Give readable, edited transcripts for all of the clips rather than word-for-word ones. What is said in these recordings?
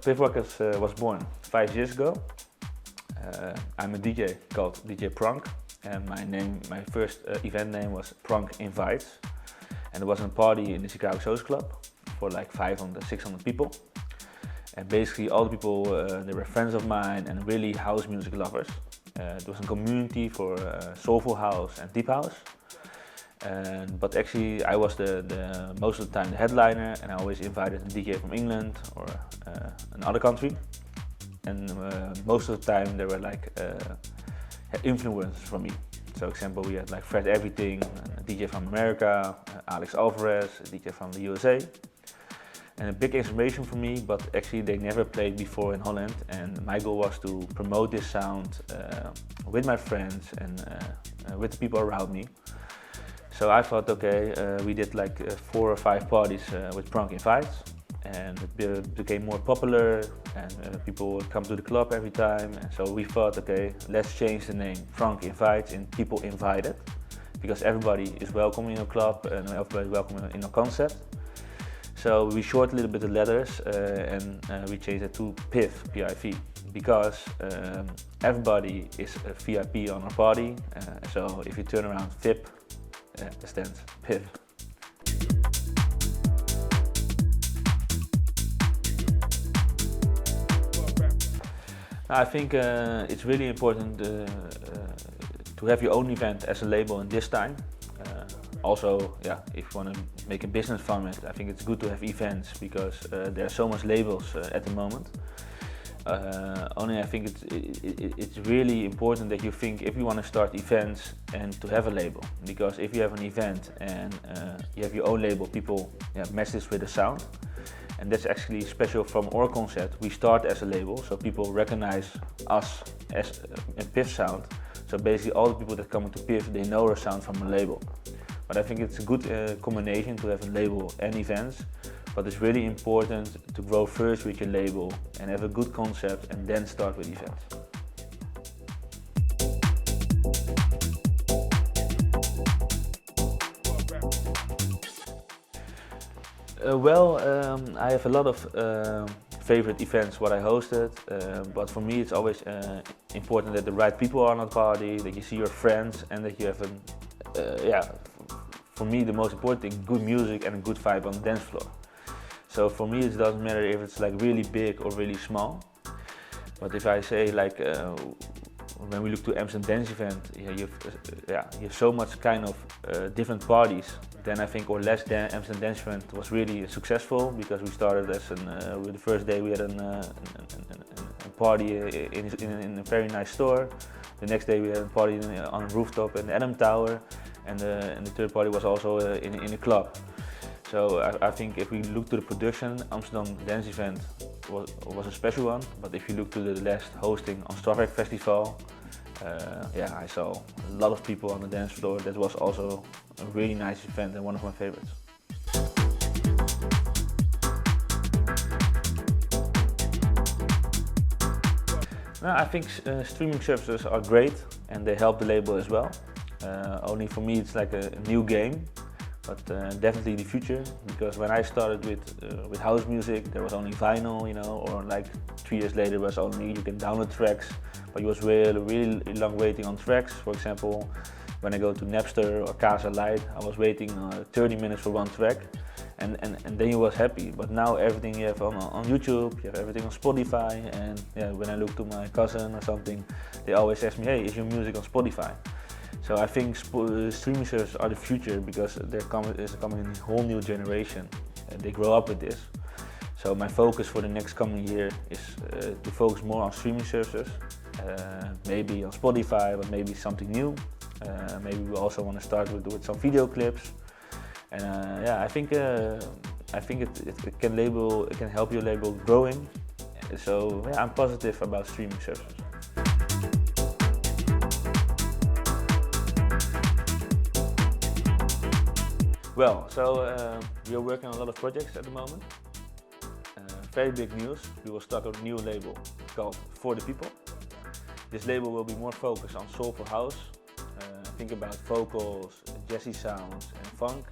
PIV was born 5 years ago. I'm a DJ called DJ Prunk, and my first event name was Prunk Invites, and it was a party in the Chicago Social Club for like 500, 600 people. And basically all the people, they were friends of mine and really house music lovers. It was a community for soulful house and deep house. But actually I was the most of the time the headliner, and I always invited a DJ from England or another country. And most of the time they were like influencers from me. So example, we had like Fred Everything, a DJ from America, Alex Alvarez, a DJ from the USA. And a big inspiration for me, but actually they never played before in Holland, and my goal was to promote this sound with my friends and with the people around me. So I thought, okay, we did like 4 or 5 parties with Prunk Invites, and it became more popular, and people would come to the club every time. And so we thought, okay, let's change the name Prunk Invites in People Invited, because everybody is welcome in your club and everybody is welcome in our concept. So we shortened a little bit the letters and we changed it to PIV, PIV, because everybody is a VIP on our party. So if you turn around, VIP stands PIV. I think it's really important to have your own event as a label in this time. Also, yeah, if you want to make a business from it, I think it's good to have events, because there are so much labels at the moment. Only I think it's really important that you think if you want to start events and to have a label, because if you have an event and you have your own label, people match this with the sound. And that's actually special from our concept. We start as a label, so people recognize us as a PIV sound. So basically all the people that come into PIV, they know our sound from a label. But I think it's a good combination to have a label and events. But it's really important to grow first with your label and have a good concept and then start with events. I have a lot of favorite events what I hosted, but for me it's always important that the right people are on the party, that you see your friends, and that you have for me the most important thing, good music and a good vibe on the dance floor. So for me it doesn't matter if it's like really big or really small. But if I say like when we look to Amsterdam dance event, you have so much kind of different parties. Then I think our last Amsterdam dance event was really successful, because we started as with the first day we had a party in a very nice store. The next day we had a party on a rooftop in the Adam Tower, and the third party was also in a club. So I think if we look to the production, Amsterdam dance event was a special one. But if you look to the last hosting on Strawberry Festival, I saw a lot of people on the dance floor. That was also a really nice event and one of my favorites. Now, I think streaming services are great and they help the label as well. Only for me it's like a new game, but definitely the future, because when I started with house music there was only vinyl, or like 3 years later it was only you can download tracks, but it was really long waiting on tracks. For example, when I go to Napster or Casa Light, I was waiting 30 minutes for one track, and then you was happy. But now everything you have on YouTube, you have everything on Spotify, and when I look to my cousin or something, they always ask me, hey, is your music on Spotify? So I think streaming services are the future, because they're coming a whole new generation, and they grow up with this. So my focus for the next coming year is to focus more on streaming services, maybe on Spotify, but maybe something new. Maybe we also want to start with some video clips, and I think it can help your label growing. So I'm positive about streaming services. We are working on a lot of projects at the moment. Very big news, we will start a new label called For The People. This label will be more focused on soulful house. Think about vocals, jazzy sounds and funk.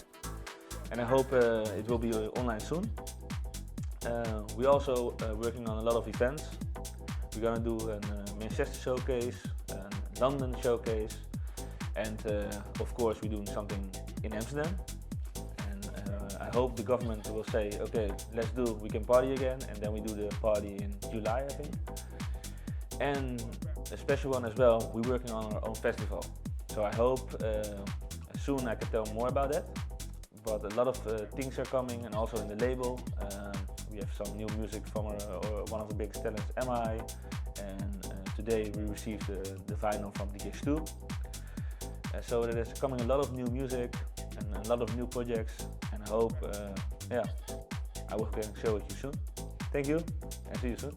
And I hope it will be online soon. We also working on a lot of events. We're gonna do a Manchester showcase, a London showcase, and of course we're doing something in Amsterdam. And I hope the government will say, okay, we can party again, and then we do the party in July, I think. And a special one as well, we're working on our own festival. So I hope soon I can tell more about that. But a lot of things are coming, and also in the label. We have some new music from one of the biggest talents, MI, and today we received the vinyl from DJ Stu. So there is coming a lot of new music and a lot of new projects, and I hope, I will can show it you soon. Thank you, and see you soon.